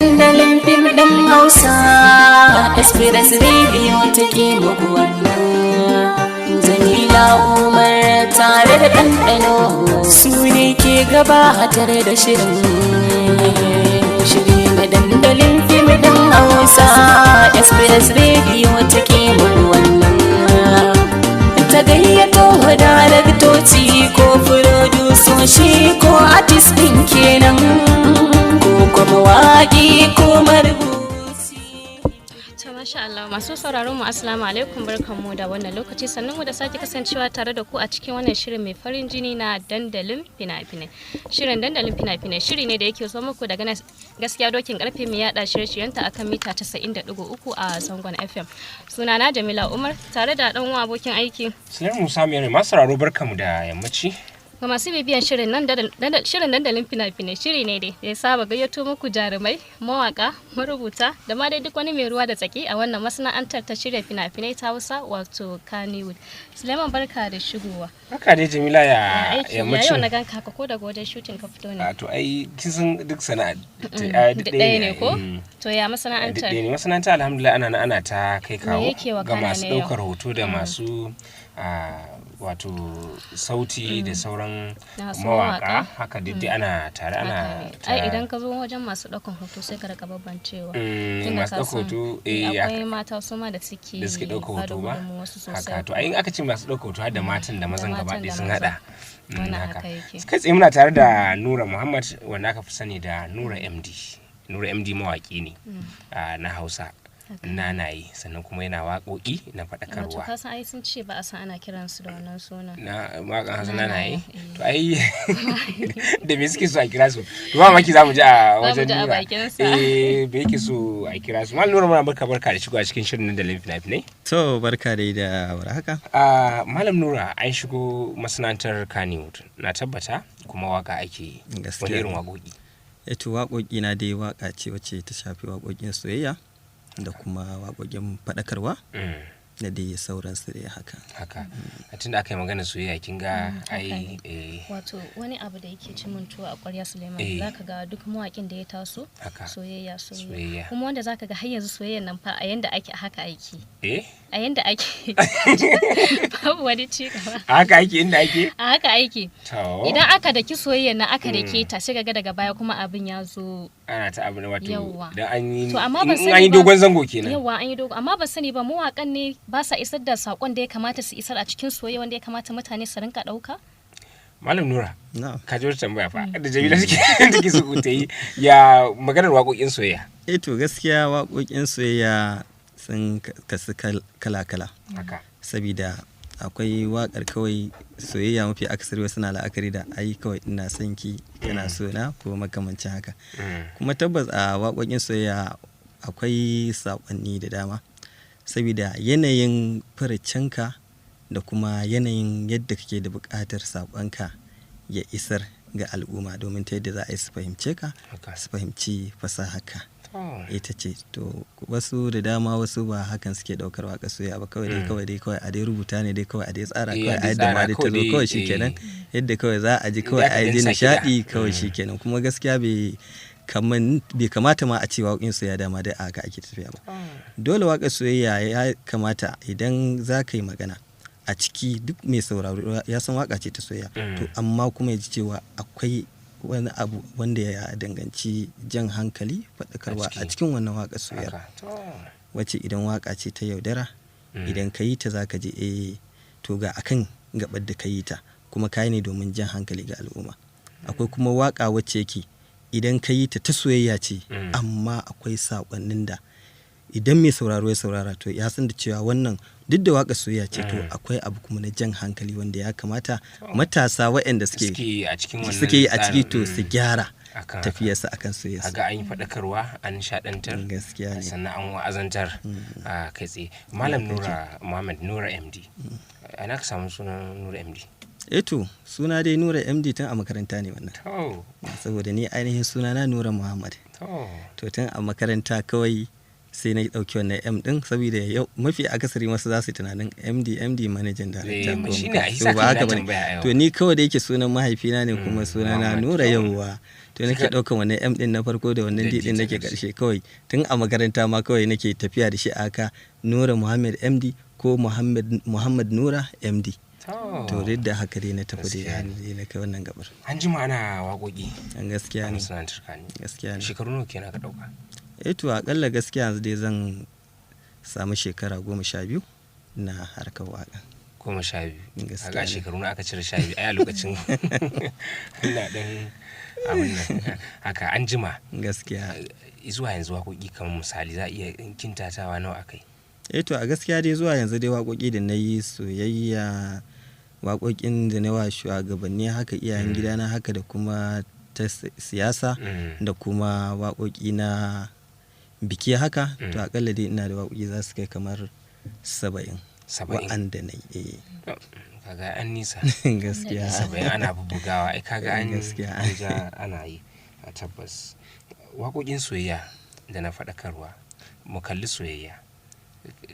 dandalin fim ɗin Hausa Express Radio take muku wannan. Jamila Umar tare da ɗanɗano su ne ke gabatar da shirin na dandalin fim ɗin Hausa Express Radio take muku wannan. Ta gayyato daraktoci ko furodusoshi ko artist ɗin kenan ko mawaki ko marubuci. Masha Allah, masu sauraron mu assalamu alaikum, barkanmu da wannan lokaci, sannan mu da sake kasancewa tare da ku a cikin wannan shirin mai farin jini na dandalin fina-finai. Shirin dandalin fina-finai shiri ne da yake zo muku daga gaskiya dokin karfe mai yada shirye-shiryenta akan mita 90.3 a zangon FM. Sunana Jamila Umar tare da dan uwa abokin aiki Sulaiman Musa mai masu sauraro barkamu da yammaci. Ga masu bibiyan shirin dandalin fina-finai shiri ne dai ya saba gayyato muku jarumai, mawaka, marubuta da ma dai duk wani mai ruwa da tsaki a wannan masana'antar ta shirya fina-finai ta Hausa wato Kannywood. Suleiman barka da shigowa. Barka dai Jamila ya yammaci. Yau na ganka ka ko daga wajen shooting ka fito ne. To ai kin san duk sana'a ɗaya ne ko? To ya masana'antar? Ɗaya ne masana'antar, alhamdulillah ana ta kai kawo ga masu ɗaukar hoto da masu wato sauti da sauran mawaka haka dai ana tare ana ai idan ka zo wajen masu ɗaukan hoto sai ka rika babbancewa masu ɗaukan hoto akwai mata su ma da suke ɗaukan hoto ba haka to ai aka ce masu ɗaukan hoto har da matan da mazan gaba ɗaya sun hada haka kai tsaye muna tare da Nura Muhammad wanda aka fi sani da Nura MD mawaki ne na Hausa nanaye, sannan kuma yana waƙoƙi na faɗakarwa. Wato kasan ai sun ce ba a san ana kiransu da wannan suna. Na waƙan Hausa nanaye? To ai da me suke so a kira su? To ba maki za mu ji a wajen Nura. Bai yake so a kira su. Malam Nura muna barka da shigo a cikin shirin dandalin fina-finai. To barka dai da warhaka. Malam Nura an shigo masana'antar Kannywood. Na tabbata kuma waƙa ake wani irin waƙoƙi. To waƙoƙi na dai waƙa ce wacce ta shafi waƙoƙin soyayya da kuma waƙoƙin faɗakarwa da dai sauransu dai haka. A tun da aka yi magana soyayya kin ga ai wato wani abu da yake cin tuwo a ƙwarya Suleiman, zaka ga duk mawaƙin da ya taso soyayya kuma wanda zaka ga har yanzu soyayyan nan fa a yanda ake haka aiki a yanda ake babu wani ci gaba haka ake inda ake a haka aiki idan aka daki soyayyan nan aka dake ta sai ga daga baya kuma abin ya zo ana ta abu wato dan an yi dogon zango kenan an yi dogon, amma ban sani ba mawaƙan ne ba sa isar da sakon da ya kamata su isar a cikin soyayya wanda ya kamata mutane su rinka ɗauka. Malam Nura, ka ji wata tambaya fa da Jamila take so ta yi ya maganar waƙoƙin soyayya. To gaskiya waƙoƙin soyayya sun kasu kala-kala. Sabida akwai waƙar kawai soyayya mafi akasari wasu na la'akari da ai kawai ina son ki kana so na ko makamancin haka. Kuma tabbas a waƙoƙin soyayya akwai saƙonni da dama. Sabida yanayin faracenka da kuma yanayin yadda kake da buƙatar saƙonka ya isar ga al'umma domin ta yadda za a yi su fahimce ka su fahimci fasahaka ita ce. To wasu da dama wasu ba hakan suke ɗaukar waƙa soyayya ba, kawai dai a dai rubuta ne dai kawai a dai tsara kawai a yadda ma dai ta zo kawai shikenan yadda kawai za a ji kawai a ji nishaɗi kawai shikenan. Kuma gaskiya bai kamata ma a ce waƙoƙin soyayya dama dai a haka ake tafiya ba. Dole waƙar soyayya ya kamata idan za ka yi magana a ciki duk mai sauraro ya san waƙa ce ta soyayya to amma kuma ya ji cewa akwai wani abu wanda ya danganci jan hankali faɗakarwa a cikin wannan waƙar soyayya wacce idan waƙa ce ta yaudara idan ka yi ta za ka je to ga akan gabar da ka yi ta kuma ka yi ne domin jan hankali ga al'umma. Akwai kuma waƙa wacce yake idan ka yi ta soyayya ce amma akwai saƙonnin da idan mai sauraro ya saurara to ya san da cewa wannan duk da waƙar soyayya ce to akwai abu kuma na jan hankali wanda ya kamata matasa waɗanda suke yi a ciki to su gyara tafiyarsa akan soyayya. Aga an yi faɗakarwa an shaɗantar gaskiya ne sannan an wa'azantar a kai tsaye. Malam Nura Muhammad Nura MD ana ka samu sunan Nura MD? To suna dai Nura MD tun a makaranta ne wannan. Saboda ni ainihin sunana Nura Muhammad. To tun a makaranta kawai sai na ɗauki wannan M ɗin saboda yau mafi akasari masu za su tunanin MD manajan director ko ba haka bane. To ni kawai da yake sunan mahaifina ne kuma sunana Nura yauwa to nake ɗaukan wannan M din na farko da wannan D din nake ƙarshe kawai tun a makaranta ma kawai nake tafiya da shi aka Nura Muhammad MD ko Muhammad Nura MD. To da haka dai na tafi da na kai wannan gabar. An jima ana waƙoƙi. Gaskiya ne. Gaskiya ne. Shekaru nawa kenan ka ɗauka? To akalla gaskiya yanzu dai zan samu shekara 12 na harkar waƙa. 12. A shekaru na aka cire 12 a lokacin ina dan abin nan haka an jima. Gaskiya. Zuwa yanzu waƙoƙi kamar misali za a iya kintatawa nawa akai? To a gaskiya dai zuwa yanzu dai waƙoƙi da na yi soyayya, waƙoƙin da na wa shugabanni haka iyayen gidana haka da kuma ta siyasa da kuma waƙoƙi na biki haka to akalla dai ina da waƙoƙi za su kai kamar 70 wa'anda na yi. Kaga an nisa. Gaskiya. 70 ana bubugawa ai kaga an ja ana yi a tabbas. Waƙoƙin soyayya da na faɗakarwa mu kalli soyayya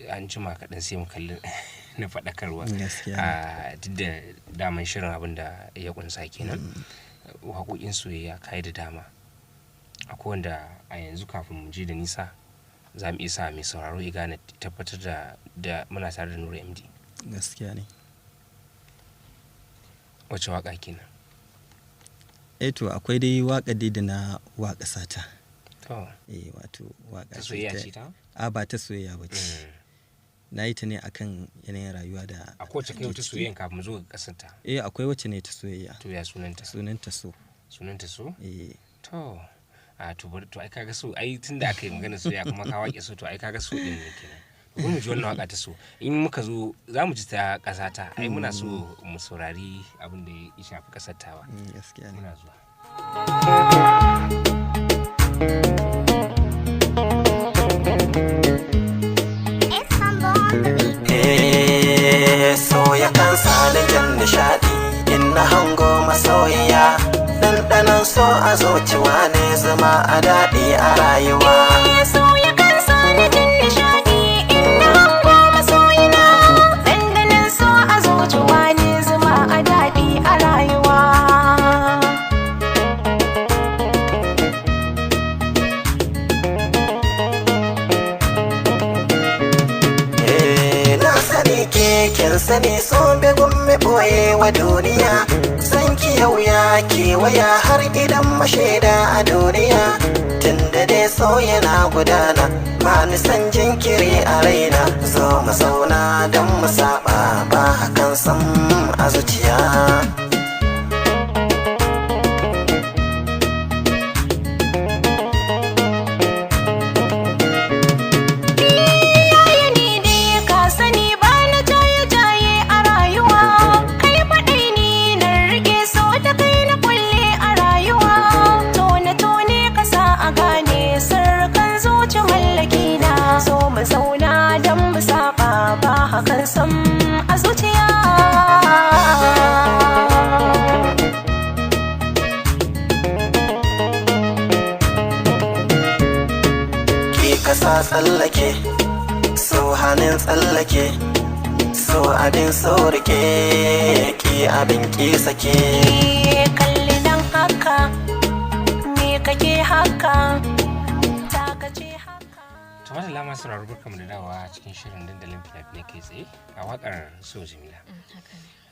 an jima kaɗan sai mu kalli na faɗakarwa duk da daman shirin abin da ya ƙunsa kenan. Waƙoƙin soyayya kai da dama akwai wanda a yanzu kafin mu je da nisa za mu isa mai sauraro ya gane tabbatar da muna tare da Nura MD. Gaskiya ne. Wace waƙa kenan? To akwai dai waƙa dai da na waƙa sata. Wato waƙa ta soyayya ce ta? Ba ta soyayya ba ce. Na yi ta ne akan yanayin rayuwa da akwai wacce kai wata soyayya kafin zo ga kasanta? Akwai wacce ne ta soyayya. To ya sunanta? Sunanta So. Sunanta So? To ai kaga So ai tunda aka yi magana soyayya kuma ka waƙe So to ai kaga So din ne kenan. Ko mu ji wannan waƙa ta So in muka zo za mu ji ta ƙasata ai muna so mu saurari abin da ya shafi ƙasar tawa. Gaskiya ne. Muna zuwa. So ya kan sani jin nishaɗi in na hango masoyiya ɗanɗanon so a zuciya ne zama a daɗi a rayuwa. So ya kan sani jin nishaɗi in na hango masoyina ɗanɗanon so a zuciya ne zama a daɗi a rayuwa. Kin sani so be gumme boye wa duniya san ki yau ya kewaya har idan mashaida a duniya tunda dai so yana gudana ba ni san jinkiri a raina zo mu zauna don mu saba ba hakan san a zuciya. Hakan sam a zuciya. Ki kasa tsallake so hannun tsallake so abin so rike ki abin ki sake. Kalli nan haka me kake haka takace haka. Kamar da lama sauraro barkamu da dawa cikin shirin dandalin fina-finai kai tsaye a wakar So Jamila.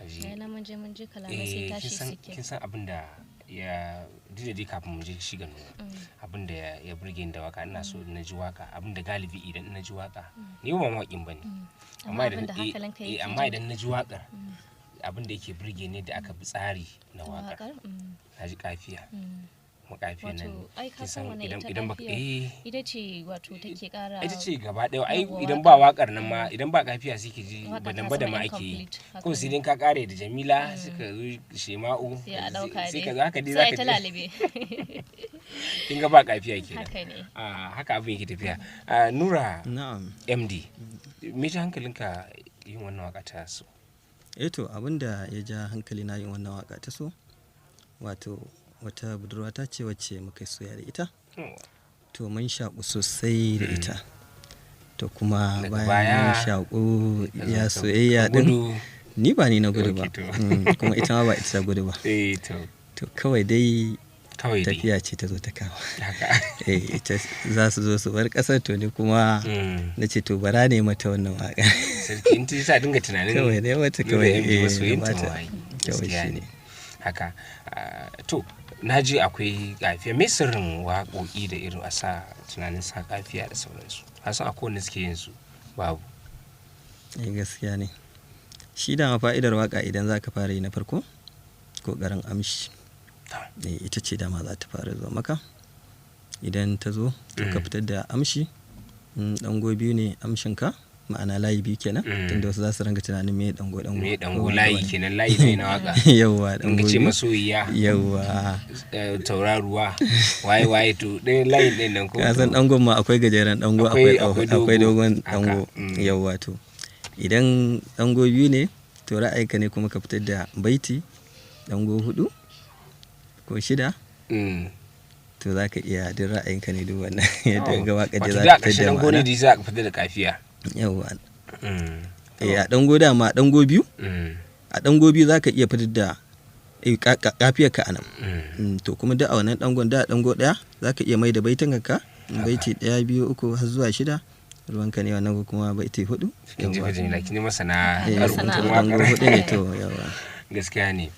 Yana mun je kalamai sai tashi suke. Kin san abin da ya didadi kafin mu je shi ga Nura. Abin da ya burge ni da waka ina so na ji waka abin da galibi idan na ji waka ni ba mawaƙin bane. Amma idan na ji wakar abin da yake burge ni da aka bi tsari na wakar. Na ji kafiya. Makafiyan nan kisan idan baka ita ce wato take kara ita ce gaba daya ai idan ba wakar nan ma idan ba kafiya sai ki ji badan ma ake yi ko sai din ka kare da Jamila suka zo Shema'u sai ka zaka dai zaka ta lalibe kin ga ba kafiya kenan haka abin yake tafiya. Nura MD me ji hankalinka yin wannan waka ta So? To abinda ya ja hankali na yin wannan waka ta So wato wata budurwa ta ce wacce muka soya da ita to mun shaƙu sosai da ita to kuma bayan mun shaƙu ya soyayya din ni ba ni na gudu ba kuma ita ma ba ita gudu ba to kawai dai tafiya ce ta zo ta kawo. Ita za su zo su bar ƙasar, to ni kuma na ce to bara ne mata wannan waƙa. Sarki in ta dinga tunanin kawai ne mata kawai kawai shi ne haka. To na ji akwai kafiya, me sirrin waƙoƙi da irin a sa tunanin sa kafiya da sauransu? Hasan akwai wanda suke yin su babu. Gaskiya ne, shi da fa'idar waƙa idan za ka fara yi na farko ƙoƙarin amshi. Ita ce dama za ta fara zuwa maka, idan ta zo to ka fitar da amshi. Dango biyu ne amshinka, ma'ana layi biyu kenan, tunda wasu za su ranga tunanin me dango layi kenan, layi ne na waka. Yawwa, dango ce masoyiya, yawwa, tauraruwa, waye to ɗayan layin ɗin nan ko ka san dangon ma akwai gajeren dango, akwai dogon dango. Yawwa, to idan dango biyu ne to ra'ayinka ne kuma ka fitar da baiti dango 4 ko 6, to za ka iya duk ra'ayinka ne duk wannan yadda ga waƙa da za ta fitar da ma'ana. Wato za ka fitar da kafiya. Yawwa, a dango dama dango biyu, a dango biyu za ka iya fitar da kafiyar ka anan. To kuma duk a wannan dangon da dango ɗaya za ka iya mai da baitin ka, baiti 1 2 3 har zuwa 6, ruwanka ne wannan, kuma baiti 4. Yawwa, kin masana dango 4 ne to. Yawwa, gaskiya ne.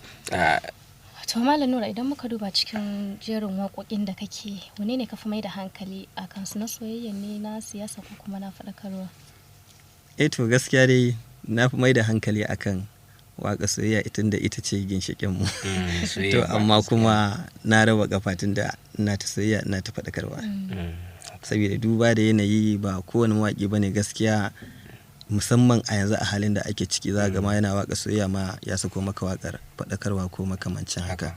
To Malam Nura, idan muka duba cikin jerin waƙoƙin da kake, wane ne ka fi mai da hankali a kansu, na soyayya ne, na siyasa, ko kuma na faɗakarwa? To gaskiya dai na fi mai da hankali akan waƙa soyayya, tunda ita ce ginshiƙin mu. To amma kuma na raba kafa, tunda ina ta soyayya ina ta faɗakarwa. Saboda duba da yanayi, ba kowane mawaƙi bane gaskiya, musamman a yanzu a halin da ake ciki, za ga ma yana waka soyayya ma ya sako maka wakar faɗakarwa ko makamancin haka.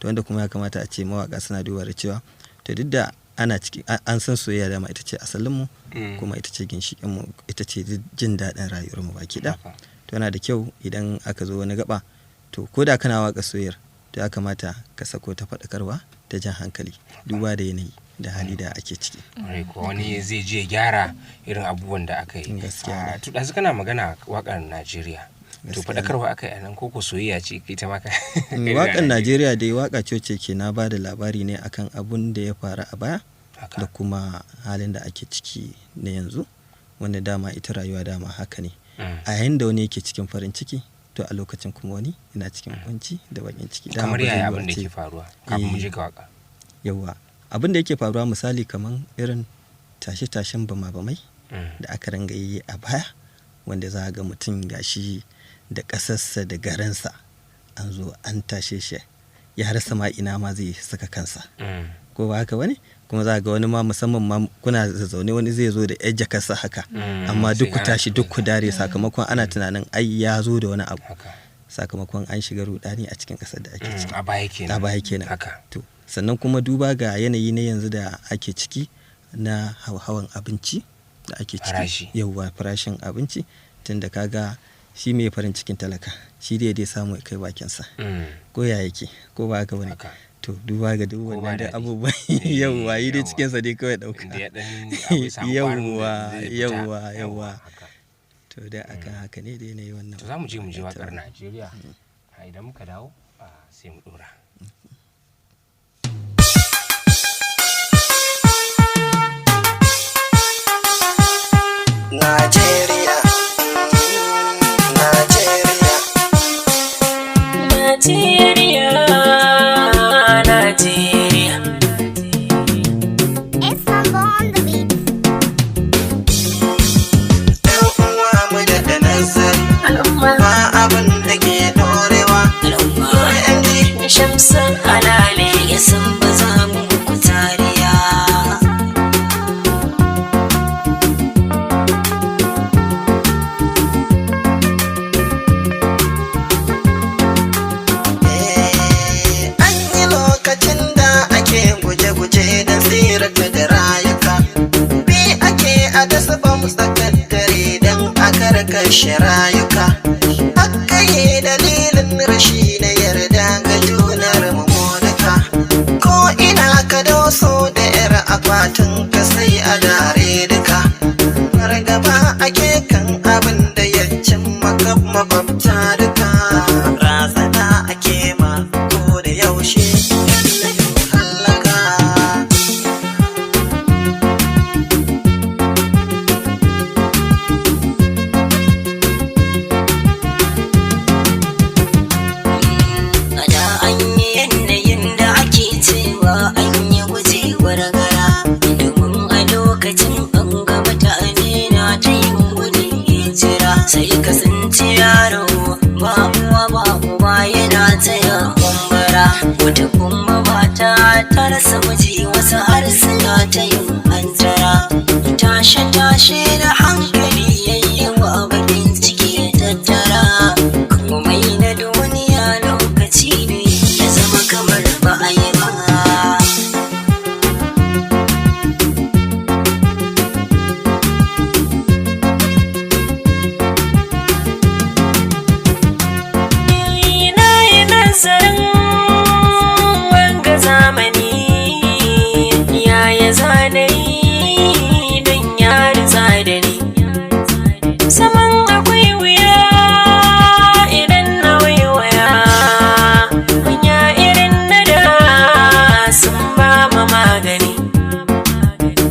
To wanda kuma ya kamata a ce mawaka suna duba da cewa to duk da ana ciki, an san soyayya dama ita ce asalin mu, kuma ita ce ginshiƙin mu, ita ce jin daɗin rayuwar mu baki ɗaya. To yana da kyau idan aka zo wani gaba, to ko da kana waka soyayyar, to ya kamata ka sako ta faɗakarwa, ta jan hankali, duba da yanayi da hali da ake ciki. Wani zai je gyara irin abubuwan da aka yi. Gaskiya. To ɗazu kana magana waƙar Najeriya, to faɗakarwa aka yi a nan, ko soyayya ce ita maka? Waƙar Najeriya dai waƙa ce ke na ba da labari ne akan abun da ya faru a baya, da kuma halin da ake ciki na yanzu, wanda dama ita rayuwa dama haka ne. A yayin da wani yake cikin farin ciki, to a lokacin kuma wani yana cikin kunci da bakin ciki. Kamar yaya abin da ke faruwa kafin mu je ga waƙa? Yawwa, abin da yake faruwa misali kamar irin tashe-tashen bama-bamai da aka ranga yi a baya, wanda za a ga mutum gashi da ƙasarsa da garinsa an zo an tashe shi, ya rasa ma ina ma zai saka kansa, ko ba haka wani? Kuma za a ga wani ma, musamman ma kuna zaune, wani zai zo da yar jakarsa haka, amma duk ku tashi duk ku dare, sakamakon ana tunanin ai ya zo da wani abu, sakamakon an shiga rudani a cikin ƙasar da ake ciki. A baya kenan. To sannan kuma duba ga yanayi na yanzu da ake ciki na hawan abinci da ake ciki. Yawwa, farashin abinci, tunda kaga shi mai farin cikin talaka, shi dai samu ya kai bakinsa, ko ya yake, ko ba haka bane? To duba ga duk wannan da abubuwan, yawwa, yi dai cikinsa dai kawai ɗauka. Yawwa. To da akan haka ne dai na yi wannan. To za mu je waƙar Najeriya, idan muka dawo sai mu ɗora. Najeriya, Shamsan alale ya san ba za mu ku tariya. An yi lokacin da ake guje-guje da tsirata da rayuka, bi ake a dasa bam tsakar dare don a karkashe rayuka. Haka yi dalilin rashi na yarda ga junar mummunuka, ko ina ka doso da yar akwatin ka sai a dare duka. Fargaba ake kan abin da ya cin mababta duka, razana ake ma ko da yaushe. wata kuma mata ta rasa miji, wasu har suna ta yin hantara. Tashe da hankali yayi wa bakin ciki tattara. Komai na duniya lokaci ne, ya zama kamar ba a yi ba. Wanga zamani yaya zanayi don ya ritsa da ni, saman akwai wuya idan na waiwaya. Manya irin na da sun ba ma magani,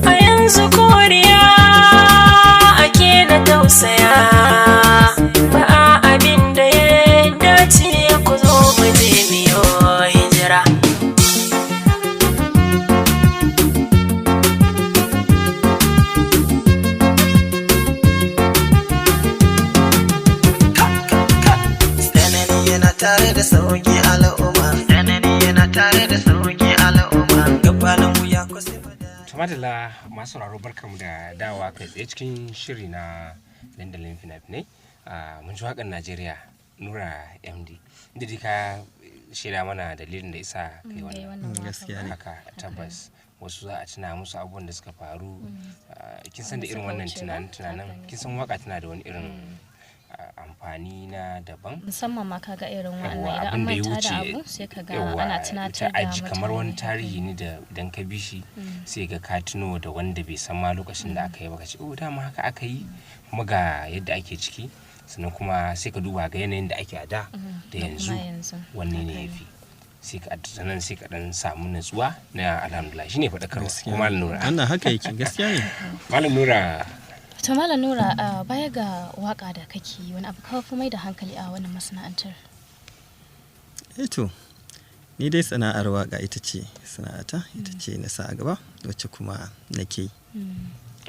a yanzu koriya ake na tausaya. Ba abin da ya dace ku zo mu je miyo hijira. Tsanani yana tare da sauki al'umma, tsanani yana tare da sauki al'umma. Gabanin mu ya kusa Tumadala masu sauraro barkamu da dawa kai tsaye cikin shiri na dandalin fina-finai. Mun ji waƙar Najeriya Nura MD, inda dai ka shaida mana dalilin da isa kai wannan. Gaskiya ne. Haka tabbas wasu za a tuna musu abubuwan da suka faru. Kin san da irin wannan tunanin kin san waka tana da wani irin amfani na daban, musamman ma kaga irin wannan Yawwa, idan an abin da ya manta da wuce, abu sai kaga yawwa, ana tunatar da aji kamar wani mutane. tarihi ne da idan ka bi shi sai ga ka tuno da wanda bai san ma lokacin da aka yi ba, ka ce oh dama haka aka yi kuma ga yadda ake ciki. Sannan kuma sai ka duba ga yanayin da ake a da da yanzu wanne ne ya fi, sai ka sannan sai ka dan samu natsuwa na alhamdulillah. Shine faɗakarwa ko Malam Nura. wannan haka yake, gaskiya ne. Malam Nura, To Malam Nura, baya ga waka da kake yi, wani abu kawai fi mai da hankali a wannan masana'antar? To ni dai sana'ar waka ita ce sana'ata, ita ce na sa a gaba, wacce kuma nake yi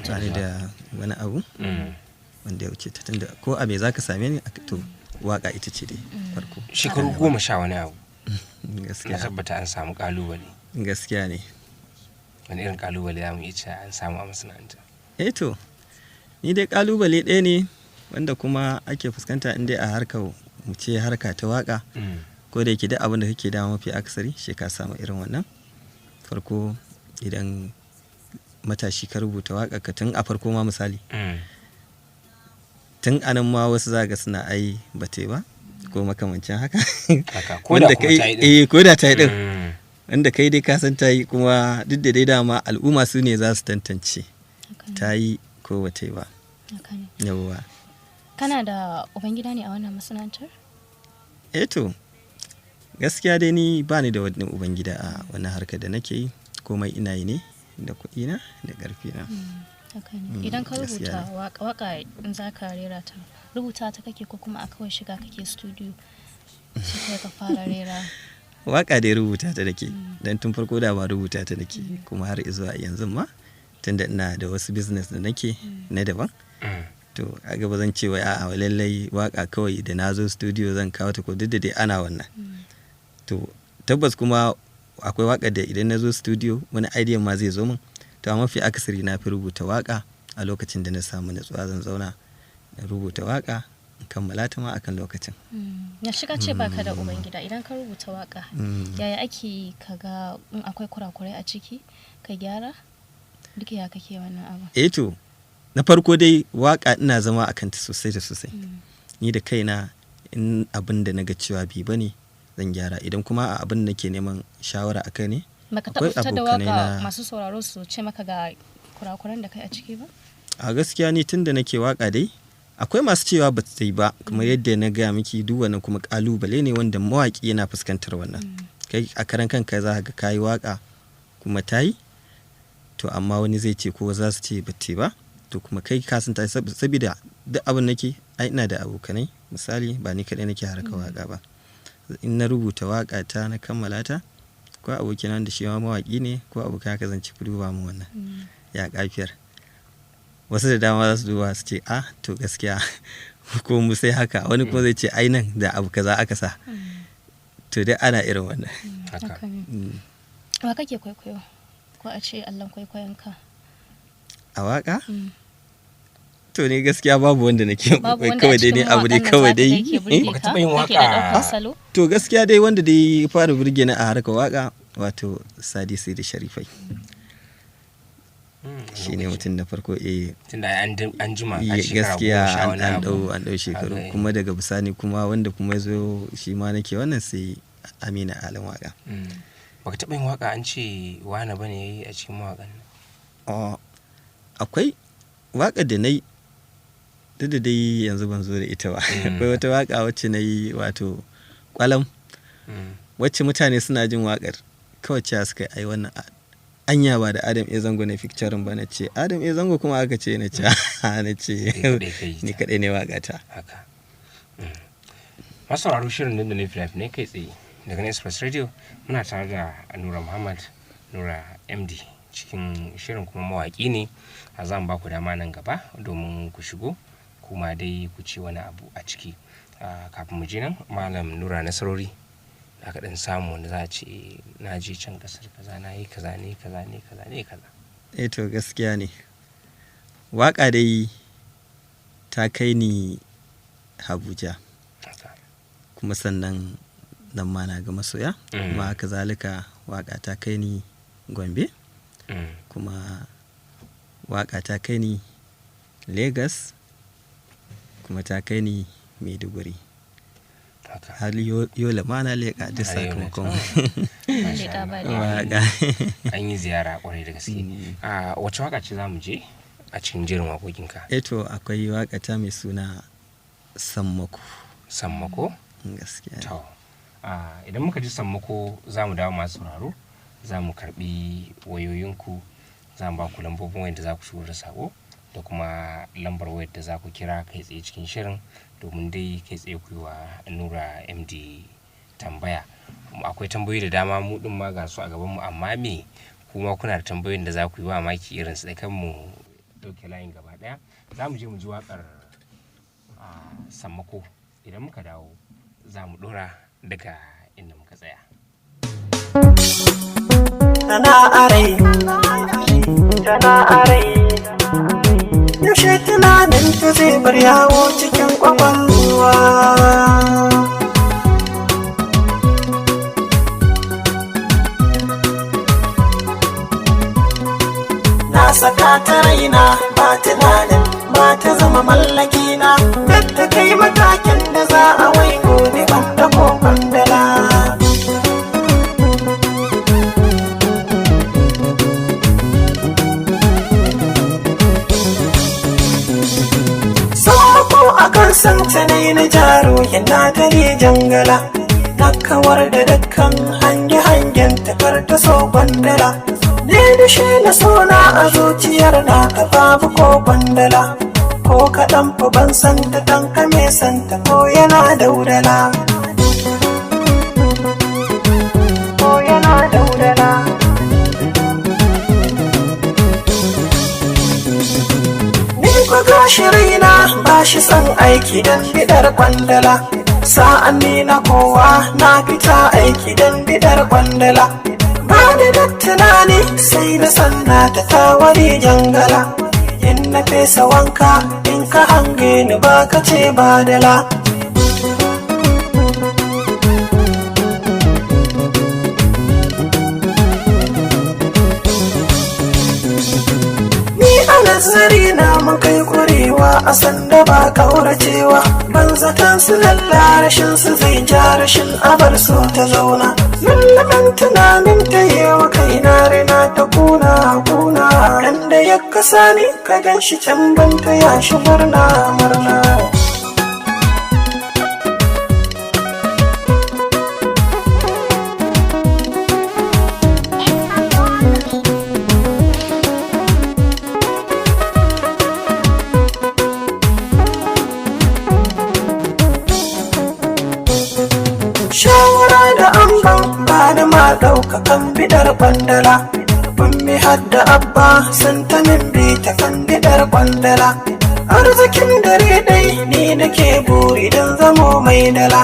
tare da wani abu wanda ya wuce ta, tunda ko a me zaka same ni to waka ita ce dai farko. shekaru 10 wani abu na Gaskiya, tabbata an samu kalubale. gaskiya ne. Wani irin kalubale za mu iya cewa an samu a masana'anta? To ni dai kalubale ɗaya ne wanda kuma ake fuskanta inda a harkar mu ce harka ta waka, ko da yake duk abin da kake dama mafi akasari shi ka samu irin wannan. Farko idan matashi ka rubuta waka ka tun a farko ma misali, tun anan ma wasu zaga suna ai bate ba ko makamancin haka. Ko da kuma ta yi din. Ko da ta yi din, wanda kai dai ka san ta yi, kuma duk da dai dama al'umma su ne za su tantance ta yi ko bata yi ba. Yawwa. Kana da ubangida ne a wannan masana'antar? To gaskiya dai ni ba ni da wani ubangida a wannan harkar da nake yi, komai ina yi ne da kuɗina da ƙarfina. Idan ka rubuta waka in za ka rera ta, rubuta ta kake ko kuma a kawai shiga kake studio sai ka fara rera? Waka dai rubuta ta nake, dan tun farko da ba rubuta ta nake, kuma har zuwa yanzu ma tunda ina da wasu business da nake na daban. To a gaba zan ce wai a'a lallai waka kawai da na zo studio zan kawo ta, ko duk da dai ana wannan. To tabbas kuma akwai waka da idan na zo studio wani idea ma zai zo min, to a mafi akasari na fi rubuta waka a lokacin da na samu natsuwa, zan zauna na rubuta waka in kammala ta ma akan lokacin. Na shiga ce baka da ubangida, idan ka rubuta waka yaya ake kaga in akwai kurakurai a ciki ka gyara? Duk ya kake wannan abu? To na farko dai waka ina zama a kanta sosai da sosai. Ni da kaina in abin da naga cewa bi bane zan gyara, idan kuma a abin da nake neman shawara a kai ne. Baka taɓa fitar da waka masu sauraro su ce maka ga kurakuran da kai a ciki ba? A gaskiya ni tun da nake waka dai akwai masu cewa ba ta yi ba, kamar yadda na gaya miki, duk wannan kuma kalubale ne wanda mawaki yana fuskantar wannan. Kai a karan kanka za ka ga kayi waka kuma ta yi, to amma wani zai ce ko za su ce ba ta yi ba, to kuma kai ka san ta, saboda duk abin nake ai ina da abokanai misali, ba ni kaɗai nake harka waka ba. In na rubuta waka ta na kammala ta, ko abokina da shi ma mawaki ne, ko abokan haka zan ci ku duba mu wannan ya kafiyar. Wasu da dama za su duba su ce to gaskiya ko mu sai haka, wani kuma zai ce ai nan da abu kaza aka sa. to dai ana irin wannan. haka wa kake kwaikwayo ko a ce allon kwaikwayon ka A waka? To ne gaskiya babu wanda nake babu wanda kawai dai ne abu dai kawai dai. Baka taɓa yin waka? To gaskiya dai wanda dai fara burge ni a harkar waka wato Sadi Sidi Sharifai. Shi ne mutum na farko tunda an jima a shekara gaskiya an dau shekaru kuma daga bisani kuma wanda kuma ya zo shi ma nake wannan sai Amina Alan waka. Baka taɓa yin waka an ce wani bane yayi a cikin mawakan? Akwai waka da nayi duk da dai yanzu ban zo da ita ba. Akwai wata waka wacce nayi wato kwalam wacce mutane suna jin wakar kawai cewa suka yi wannan anya ba da Adam A Zango na picturing ba, na ce Adam A Zango kuma aka ce na ce ni kaɗai ne waƙata. Haka. Masu sauraro shirin nan da na Finafinai kai tsaye daga Express Radio muna tare da Nura Muhammad, Nura MD cikin shirin kuma mawaƙi ne. A zan ba ku dama nan gaba domin ku shigo kuma dai ku ci wani abu a ciki. Kafin mu je nan Malam Nura Nasarori aka dan samu wanda za a ce na je can kasar kaza na yi kaza ne kaza ne kaza ne kaza. To gaskiya ne waka dai ta kai ni Abuja kuma sannan nan ma na ga masoya kuma haka zalika waka ta kai ni Gombe kuma waka ta kai ni Lagos kuma ta kai ni Maiduguri har yola ma na leƙa duk sakamakon waka. An yi ziyara kwarai da gaske. Wace waka ce za mu je a cikin jerin waƙoƙinka? To akwai waka ta mai suna Sammako. Sammako? Gaskiya. To idan muka ji Sammako za mu dawo masu sauraro, za mu karɓi wayoyinku, za mu ba ku lambobin wayar da za ku shigo da sako da kuma lambar wayar da za ku kira kai tsaye cikin shirin domin dai kai tsaye ku yi wa Nura MD tambaya. Akwai tambayoyi da dama mu din ma ga su a gaban mu, amma me kuma kuna da tambayoyin da za ku yi wa maki irin su da kan mu dauke layin gaba daya. Za mu je mu ji wakar Sammako, idan muka dawo za mu dora daga inda muka tsaya. Tana arai yaushe tunanin ta zai bar yawo cikin kwakwalwa. Na saka ta raina ba tunanin ba ta zama mallaki na, duk ta kai matakin da za a waigo ne ban da kokon dala. Akan san ta ne na jaro yana dare jangala, na kawar da dukkan hangen takar ta so kwandala. Ne da shi na sona a zuciyar na ka babu ko kwandala, ko kaɗan fa ban san ta tanka me santa ko yana daudala. Ko yana daudala. Shirina ba shi son aiki don bidar kwandala, sa'an ni na kowa na fita aiki don bidar kwandala. Ba ni da tunani sai na sanna ta tawari jangala, in na fesa wanka in ka hange ni ba ka ce ba dala. Nazari na mun kai kurewa a sanda ba kauracewa, ban zaton su lalla rashin su zai ja rashin abar so ta zauna. Lallaban tunanin ta yewa kaina rina ta kuna ran da ya kasa ni ka gan shi can banta ya shi murna. Shawara da amban ba da ma ɗaukakan bidar kwandala, bummi hadda abba sun ta min bi ta kan bidar kwandala. Arzikin dare dai ni nake buri don zamo mai dala,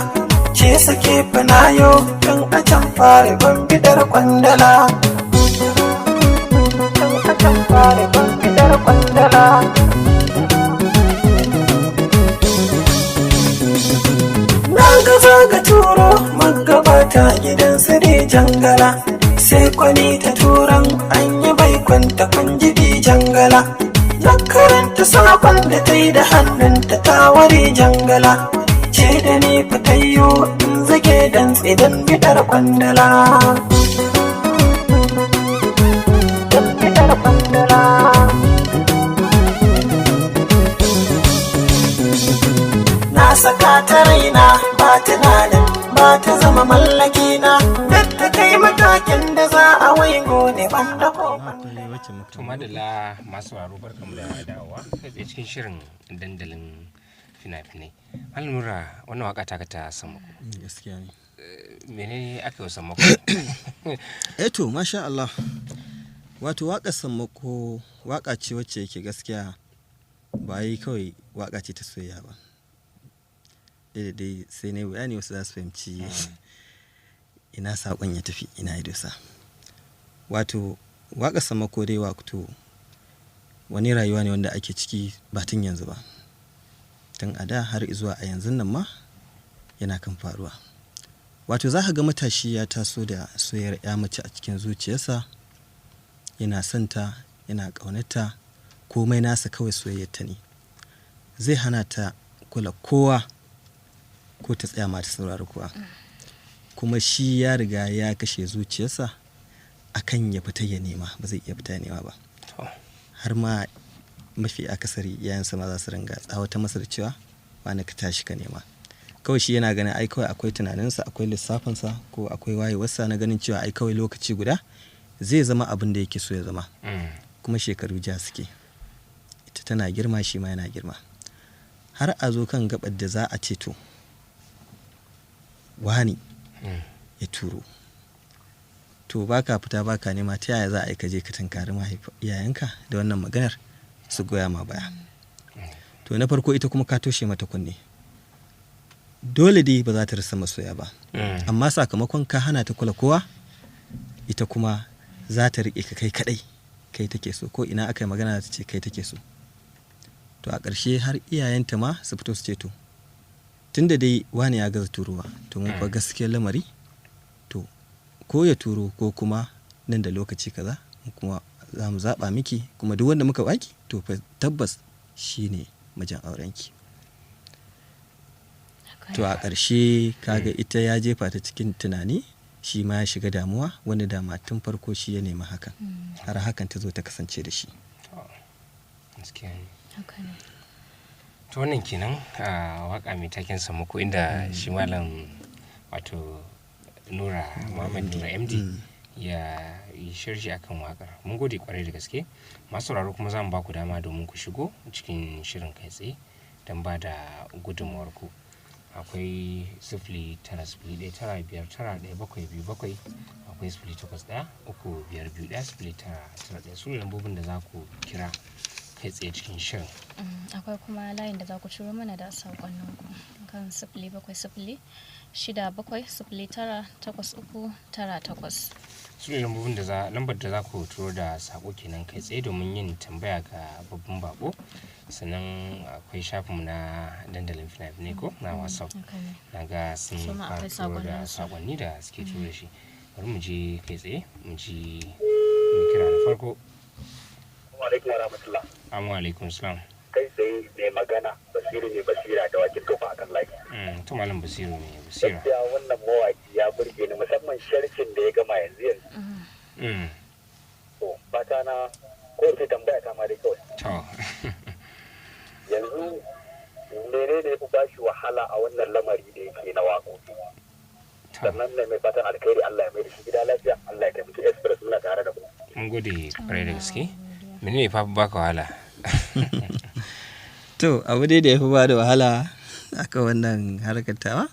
ce suke fanayo tun a can fara ban bidar kwandala. Na gaza ga turo magabata gidan su ne jangala, sai kwani ta turan an yi baikwanta kunjibi jangala. Na karanta sakon da ta yi da hannunta ta ware jangala, ce da ni fitayyo in zage dan tsidan bidar kwandala. Na saka ta raina ba tunanin ba ta zama mallaki na, da kai matakin da za a waigo ne ban da kofar. To madalla masu waro barkamu da dawowa kai cikin shirin dandalin fina-finai. Malam Nura, wannan waka ta sammako. Gaskiya ne. Menene aka yi sammako? To masha Allah. Wato waƙar sammako waƙa ce wacce yake gaskiya ba yi kawai waƙa ce ta soyayya ba. Dai sai ne bayani wasu za su fahimci ina saƙon ya tafi ina ya dosa. Wato waƙar sammako dai wato wani rayuwa ne wanda ake ciki ba tun yanzu ba. Tun a da har zuwa a yanzu nan ma yana kan faruwa. Wato za ka ga matashi ya taso da soyayyar ya mace a cikin zuciyarsa, yana santa, yana ƙaunata, komai nasa kawai soyayyarta ne. Zai hana ta kula kowa ko ta tsaya mata saurari kowa. Kuma shi ya riga ya kashe zuciyarsa akan ya fita ya nema, ba zai iya fita ya nema ba. Har ma mafi akasari yayansa ma za su ringa tsawata masa da cewa wani ka tashi ka nema. Kawai shi yana ganin ai kawai akwai tunaninsa, akwai lissafinsa ko akwai wayewarsa na ganin cewa ai kawai lokaci guda zai zama abin da yake so ya zama. Kuma shekaru ja suke, ita tana girma shi ma yana girma, har a zo kan gabar da za a ce to wani ya turo, to baka fita baka nema, ta yaya za a yi ka je ka tunkari iyayenka da wannan maganar su goya ma baya? To na farko ita kuma ka toshe mata kunne, dole dai ba za ta rasa masoya ba, amma sakamakon ka hana ta kula kowa, ita kuma za ta riƙe ka kai kaɗai, kai take so, ko ina aka yi magana ta ce kai take so. To a ƙarshe har iyayenta ma su fito su ce to tun da dai wani ya gaza turowa, to mun fa gaskiyar lamari to ko ya turo ko kuma nan da lokaci kaza kuma za mu zaɓa miki, kuma duk wanda muka baki to fa tabbas shine mijin aurenki. To a ƙarshe kaga ita ya jefa ta cikin tunani, shi ma ya shiga damuwa, wanda dama tun farko shi ya nemi hakan, har hakan ta zo ta kasance da shi. To wannan kenan a waka mai taken sammako, inda shi malam wato Nura Muhammad Nura MD ya yi sharhi akan wakar. Mun gode kwarai da gaske. Masu sauraro kuma za mu ba ku dama domin ku shigo cikin shirin kai tsaye don ba da gudunmuwarku. Akwai 0901959177, akwai 0813521091 su ne lambobin da za ku kira kai tsaye cikin shirin. Akwai kuma layin da za ku ciro mana da saƙonninku kan 070670098398. Su ne lambar da za ku turo da saƙo kenan kai tsaye domin yin tambaya ga babban bako. Sannan akwai shafinmu na dandalin fina-finai ko na WhatsApp, na ga sun turo da saƙonni da suke turo da shi. Bari mu je kai tsaye mu ji mai kira da farko. Assalamu alaikum salam. Kai tsaye mai magana Basiru ne Basira da wakin tofa akan lafi. To malam Basiru ne Basira. Gaskiya wannan mawaki ya burge ni, musamman sharkin da ya gama yanzu. To fata na ko sai tambaya ta ma dai kawai. To. Yanzu menene ya fi bashi wahala a wannan lamari da yake na waƙoƙi? Sannan ne mai fatan alkhairi, Allah ya mai da shi gida lafiya, Allah ya taimaki Express, muna tare da ku. Mun gode kwarai da gaske. Menene fa baka wahala? To abu dai da ya fi ba da wahala aka wannan harkar tawa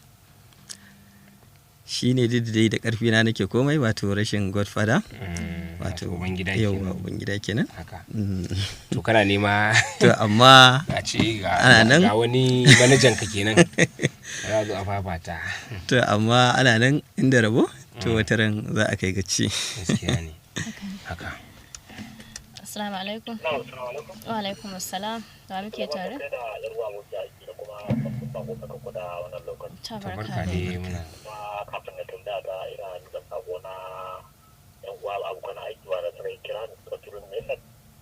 shi ne dai da ƙarfi na nake komai, wato rashin godfather. wato ubangida yawa ubangida kenan haka to kana nema to amma a ce ga wani manajan ka kenan ya zo a fafata Mm. to amma ana nan inda rabo to wataran za a kai gaci gaskiya ne haka. Assalamu alaikum. Wa alaikum assalam. Da muke tare? Tabarka dai muna. Kafin na tunda ga ina da sako na yan uwa abokan aiki wa da tare kira da suka turo ne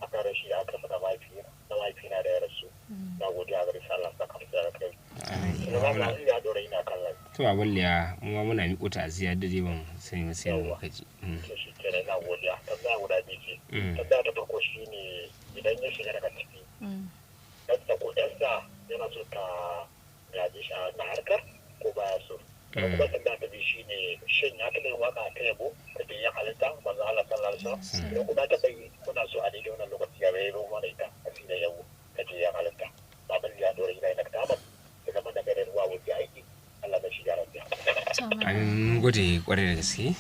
a kare shi aka fada mahaifi na da ya rasu. Na godiya ga Allah saka mu da kai. Ya dore ina kallon. To a walliya mu ma muna miƙo ta'aziyya da dai ban sai mu kaji. Shi kenan na godiya. Tambaya guda biyu ce. Tambaya ta farko shine idan ya shiga daga ciki. Ɗansa ko ɗansa yana so ta gaji shi a harkar ko baya so. Kuma tambaya ta biyu shine shin ya taɓa yin waka ta yabo da bin ya halitta manzo Allah sallallahu alaihi wasallam. Idan kuma ta bai kuna so a daidai wannan lokaci ya bai ruwa da ita a cikin yabo ta bin ya halitta. Baban ya dore ina da kamar da zaman da gare ruwa wuce aiki. Allah ya shiga rafiya. An gode kwarai da gaske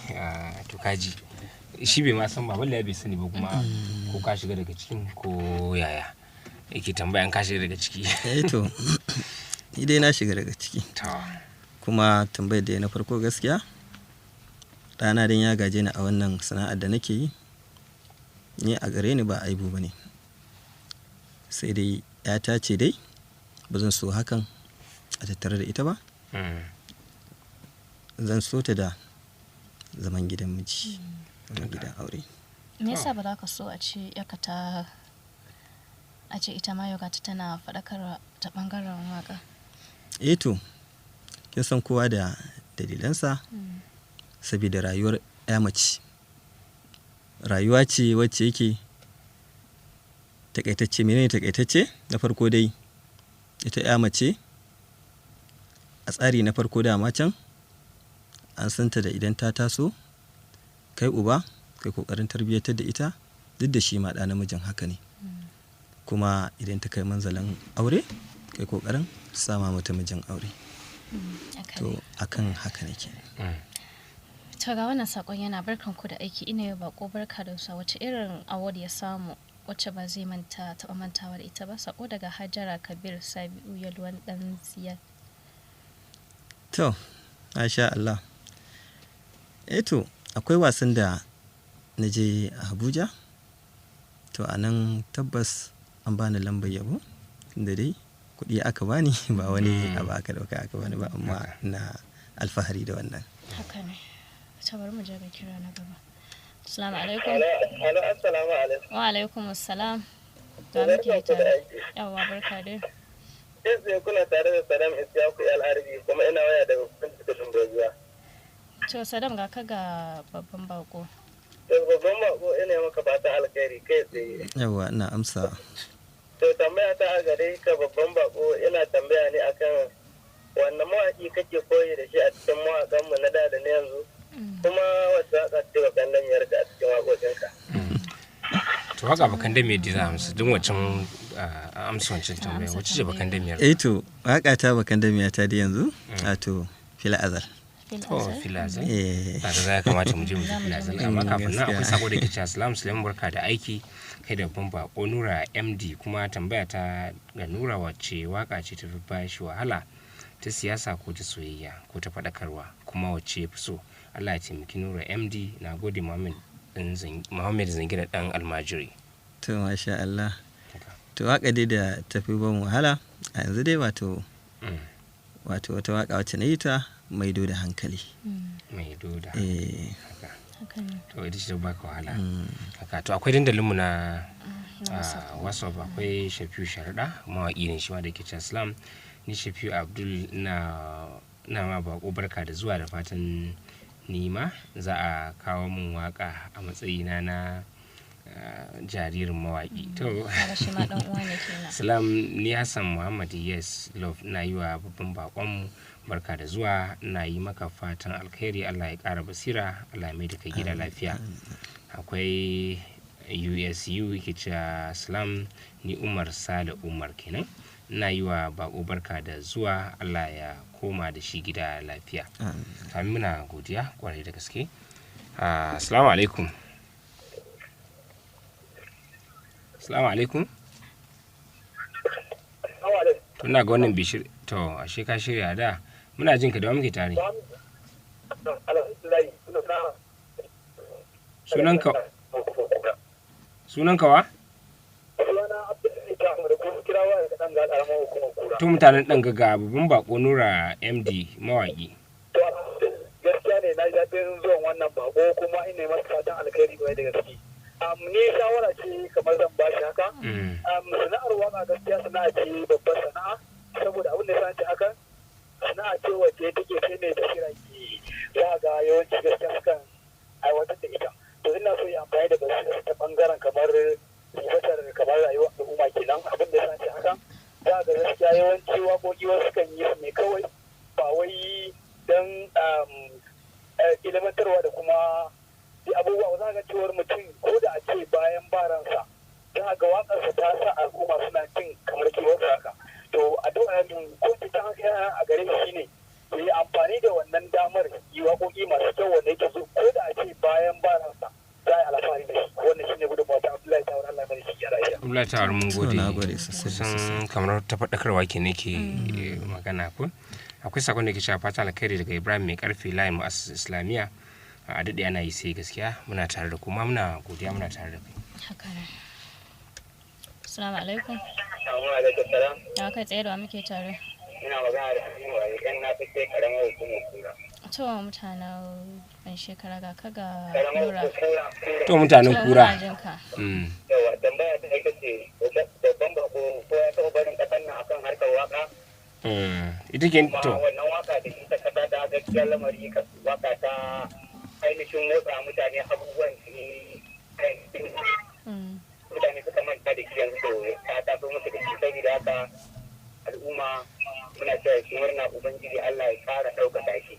to kaji shi bai ma san baban ya bai sani ba kuma ko ka shiga daga cikin ko yaya yake tambayan ka shiga daga ciki to ni dai na shiga daga ciki kuma tambayar da na farko gaskiya ɗana dan ya gaje ni a wannan sana'ar da nake yi ni a gare ni ba aibu ba ne sai dai yata ce dai ba zan so hakan a tattare da ita ba zan so ta da zaman gidan miji zaman gidan aure. Me yasa ba za ka so a ce yaka ta a ce ita ma yoga tana faɗakar ta ɓangaren waka? To kin san kowa da dalilansa saboda rayuwar ya mace rayuwa ce wacce yake takaitacce. menene takaitacce? Na farko dai ita ya mace a tsari na farko dama can an santa da idan ta taso kai uba kai kokarin tarbiyyatar da ita duk da shi ma da namijin haka ne kuma idan ta kai manzalin aure kai kokarin sama mata mijin aure to akan haka nake. To ga wannan sakon yana barkan ku da aiki ina yau bako barka da sa wace irin award ya samu wacce ba zai taɓa mantawa da ita ba. Sako daga Hajara Kabir Sabiu Yalwan dan Ziyad. To masha Allah. To akwai wasan da na je a Abuja to a nan tabbas an bani lambar yabo da dai kuɗi aka bani ba wani abu aka dauka aka bani ba amma na alfahari da wannan. Haka ne. Tabar mu je ga kira na gaba. Assalamu alaikum. Assalamu alaikum. Wa alaikum assalam. Da muke tare. Yawwa barka dai. Sai kuna tare da Saddam Isiyaku Al-Arabi kuma ina waya daga cikin Dozuwa. To Saddam ga ka ga babban bako. Babban bako ina maka fatan alkhairi kai tsaye. Yawwa ina amsa. To tambaya ta a gare ka babban bako ina tambaya ne akan wannan mawaki kake koyi da shi a cikin mawakan mu na da na yanzu kuma wacce waka ce bakan damiyar da a cikin waƙoƙinka. To waka bakan damiyar da za a amsa duk wancan amsa wancan tambaya wacce ce bakan damiyar? To waka ta bakan damiyar ta da yanzu wato fil azal. Filazal ba da ya kamata mu je mu filazal amma kafin nan akwai sako da ke cewa Assalamu alaikum barka da aiki kai da babban bako Nura MD kuma tambaya ta ga Nura wacce waka ce ta fi bashi wahala ta siyasa ko ta soyayya ko ta faɗakarwa kuma wacce ya fi so. Allah ya taimaki Nura MD. Na gode Muhammad Zangira dan almajiri. To masha Allah. To waka dai da tafi ban wahala a yanzu dai wato wata waka wacce na yi ta maido da hankali. Maido da to ita ce baka wahala haka. To akwai dandalinmu na WhatsApp akwai Shafiu Sharda mawaƙi ne shi ma da ke cewa Islam ni Shafiu Abdul na ma bako barka da zuwa da fatan nima za a kawo min waka a matsayina na jaririn mawaƙi. To Salam ni Hassan Muhammad yes love na yi wa babban bakonmu barka da zuwa na yi maka fatan alkhairi Allah ya ƙara basira Allah ya mai da kai gida lafiya. Akwai USU yake cewa Salam ni Umar Sale Umar kenan na yi wa bako barka da zuwa Allah ya koma da shi gida lafiya. Kamin muna godiya kwarai da gaske. Assalamu alaikum. Assalamu alaikum. Tuna ga wannan bishir to ashe ka shirya da muna jin ka da muke tare. Sunanka wa? To mutanen ɗan gaga babban bako Nura MD mawaki. Gaskiya ne na ji daɗin zuwan wannan bako kuma ina yi masa fatan alkhairi bai da gaske. Ni shawara ce kamar zan ba shi haka. Sana'ar waka gaskiya sana'a ce babbar sana'a saboda abin da ya sanci hakan sana'a ce wacce take sai ne da shirin ki za ga yawanci gaskiya sukan aiwatar da ita. To ina so yi amfani da basira ta bangaren kamar ribatar kamar rayuwar al'umma kenan abin da ya sanci hakan. Za ga gaskiya yawanci waƙoƙi wasu kan yi su ne kawai ba wai don ilimantarwa da kuma abubuwa za ga cewar mutum ko da a ce bayan baransa za ga waƙarsa ta sa al'umma suna jin kamar kewarsa haka to a duk ko ta haka a gare shi ne ya yi amfani da wannan damar yi waƙoƙi masu kyau wanda yake so ko da a ce bayan baransa za a yi alfahari da shi wannan shi ne gudunmawa ta Abdullahi Tawar Allah mai shi ya rayu. Abdullahi Tawar mun gode kusan kamar ta faɗakarwa ke ne ke magana ko akwai sakon da ke shafa fata alkhairi daga Ibrahim mai karfi layin mu'assas Islamiyya a daɗe ana yi sai gaskiya muna tare da kuma muna godiya muna tare da kai. Haka ne. Assalamu alaikum. Assalamu alaikum salam. Ya kai tsaye da muke tare. Ina magana da Habibu a yan na fice karamar hukumar kura. To mutanen ban shekara ga ka ga Nura. To mutanen kura. Yawa tambaya ta ita ce babban bako ko ya taɓa barin ƙasar nan akan harkar waka. Ita ke to. Wannan waka da ita kasa da gaskiya lamari waka ta ainihin motsa mutane abubuwan su kai mutane suka manta da shi yanzu ta taso musu da shi saboda haka al'umma muna cewa shi murna ubangiji Allah ya fara ɗaukaka shi.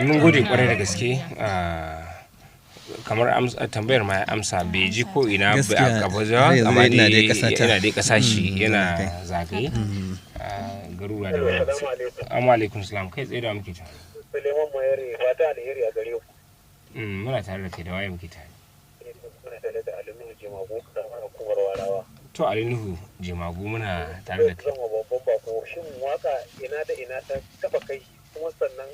Mun gode kwarai da gaske kamar tambayar ma ya amsa bai ji ko ina a gaba zuwa amma yana dai kasashe yana zagaye garura da wani. Amma alaikum salam kai tsaye da muke tare. Suleiman Mayere fata alheri a gare ku. Muna tare da kai da waye muke tare. Muna tare da Alinuhu Jemagu da hukumar Warawa. To Alinuhu Jemagu muna tare da kai. Zan babban bako shin waka ina da ina ta taba kai kuma sannan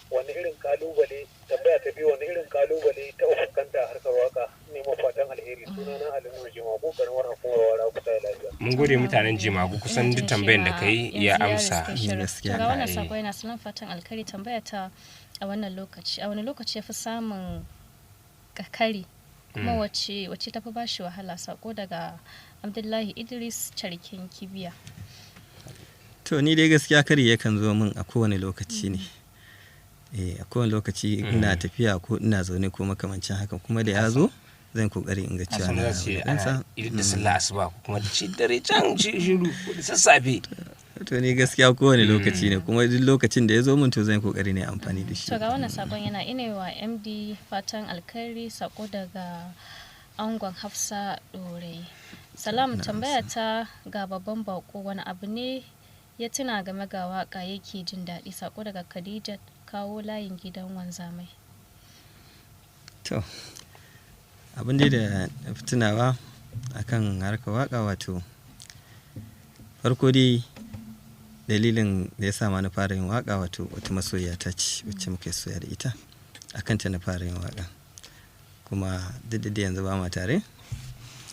wani irin kalubale tambaya ta biyu wani irin kalubale ta fuskanta harkar waka neman fatan alheri sunana Alinuhu Jemagu karamar hukumar Warawa ku ta lafiya. Mun gode mutanen Jemagu kusan duk tambayar da kai ya amsa. Ga wannan sako yana sunan fatan alkhairi tambaya ta a wannan lokaci a wani lokaci ya fi samun kakari kuma wacce ta fi bashi wahala sako daga Abdullahi Idris Charkin Kibiya. To ni dai gaskiya kari yakan zo min a kowane lokaci ne. A kowane lokaci ina tafiya ko ina zaune ko makamancin haka kuma da ya zo zan kokari in ga cewa na sa idan da sallah asuba ko kuma da dare can shiru ko da sassafe. To ni gaskiya kowane lokaci ne kuma duk lokacin da ya zo min to zan kokari ne amfani da shi. To ga wannan sakon yana inewa MD fatan alkhairi sako daga angon Hafsa Dorai. Salam tambaya ta ga babban bako wani abu ne ya tuna game ga waka yake jin daɗi sako daga Khadija kawo layin gidan wanzamai. To abin da tunawa akan harkar waka wato farko dai dalilin da ya sa ma na fara yin waka wato wata masoyiya ta ce wacce muke soya da ita akan ta na fara yin waka kuma duk da yanzu ba ma tare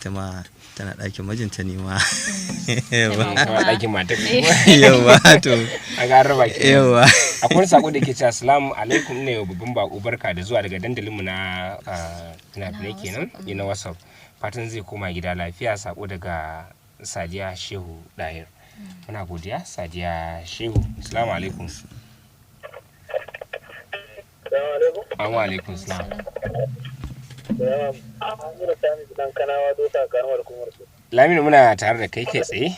ta ma tana ɗakin mijinta ne ma yawa to a ga raba ki yawa akwai sako da ke cewa assalamu alaikum ne babban bako barka da zuwa daga dandalinmu na finafinai kenan na WhatsApp fatan zai koma gida lafiya sako daga Sadiya Shehu Dahir. Muna godiya Sadiya Shehu. Assalamu alaikum. Assalamu alaikum. Salam. Laminu muna tare da kai kai tsaye.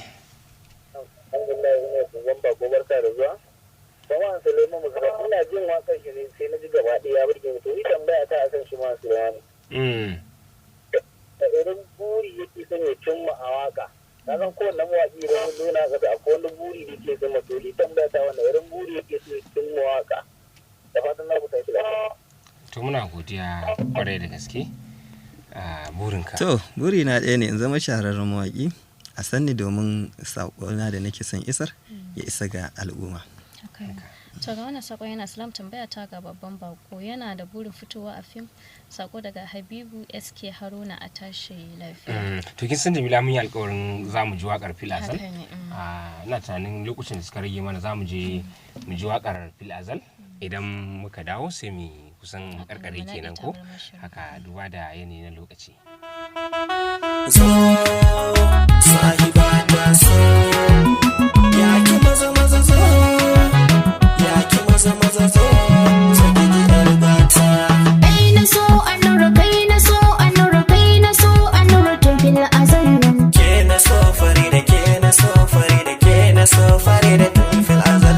Ina jin waƙar shi ne sai na ji gaba ɗaya ya burge ni to yi tambaya ta akan shi ma Suleiman. Da irin buri yake son ya cimma a waka. Na san kowanne mawaƙi idan mun nuna ga akwai wani buri da yake son to yi tambaya ta wannan irin buri yake son ya cimma waka. Da fatan na ku tashi lafiya. To muna godiya kwarai da gaske. burinka? To buri na ɗaya ne in zama shahararren mawaki, a sanni domin saƙona da nake son isar ya isa ga al'umma. To ga wannan sako yana Islam tambaya ta ga babban bako, yana da burin fitowa a fim. Sako daga Habibu SK Haruna a tashi lafiya. To kin san Jamila mun yi alƙawarin zamu ji waƙar Fil Azal. Ina tunanin lokacin da suka rage mana zamu je mu ji waƙar Fil Azal, idan muka dawo sai mu kusan karkare kenan ko haka duba da yanayi na lokaci. Zo sahiba ta so ya ki maza maza zo ya ki maza maza zo sabidi yar gata kai na so annura kai na so annura kai na so annura tun fil azal ke na so farida ke na so farida ke na so farida tun fil azal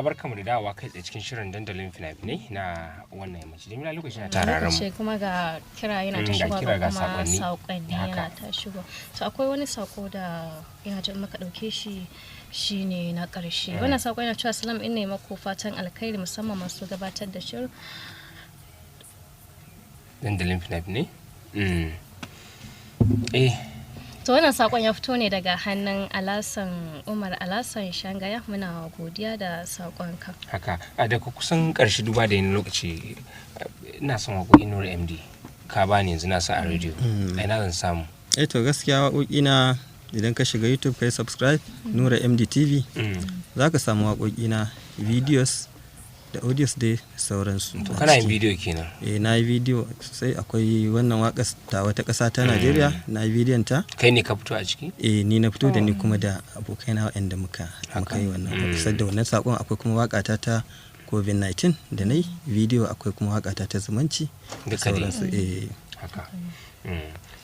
barkamu da dawowa kai tsaye cikin shirin dandalin fina-finai na wannan yammaci. Jamila lokaci na tararen mu. Kuma ga kira yana ta shigo ga kuma saƙonni yana ta shigo. To akwai wani sako da yana jin maka dauke shi shine na ƙarshe. Wannan sako yana cewa salam ina yi mako fatan alkhairi musamman masu gabatar da shirin dandalin fina-finai. To wannan sakon ya fito ne daga hannun Umar Alasan Shangaya, muna godiya da sakonka. Haka da kusan karshe duba da yin lokaci ina son waƙoƙin Nura MD ka bani yanzu na sa a radio ina zan samu. To gaskiya waƙoƙina idan ka shiga YouTube kai subscribe Nura MD TV za ka samu waƙoƙina videos da audios dai sauransu. To kana yin bidiyo kenan? Na yi bidiyo sosai, akwai wannan waƙar ta wata ƙasa ta Najeriya, na yi bidiyon ta. Kai ne ka fito a ciki? Ni na fito da ni kuma da abokaina waɗanda muka yi wannan waƙar da wannan saƙon. Akwai kuma waƙata ta COVID-19 da na yi bidiyo, akwai kuma waƙata ta zumunci da sauransu. Haka.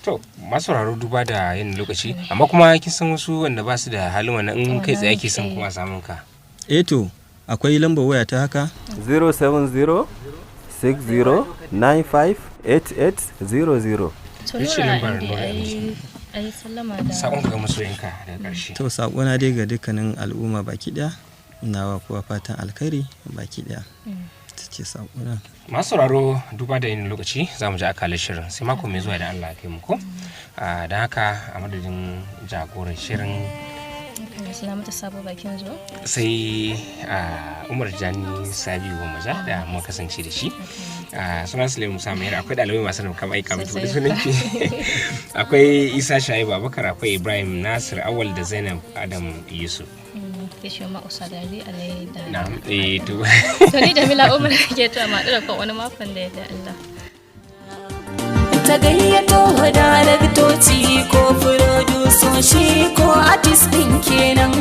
To masu sauraro duba da yin lokaci, amma kuma kin san wasu wanda ba su da halin wannan in kai tsaye ke son kuma samun ka. To akwai lambar waya ta haka 07060958800. Sakon ga masoyinka daga ƙarshe. To sakona dai ga dukkanin al'umma baki daya, nawa kuwa fatan alkhairi baki daya. Ce sakona. Masu sauraro duba da yin lokaci za mu ji akalar shirin sai mako mai zuwa da Allah ya kai mu ko. Don haka a madadin jagoran shirin sai Umar Jani Sabiu Maza da muka kasance da shi. Sunan Sulaiman Musa Mayar, akwai ɗalibai masu da kama aika mutu da sunanki. Akwai Isa Shaibu Abubakar, akwai Ibrahim Nasir Awal da Zainab Adam Yusuf. Na'am, to. Sani Jamila Umar ke to ma da wani makon da ya da Allah. Ta gayyato da daraktoci ko furodusoshi ko artist ɗin kenan.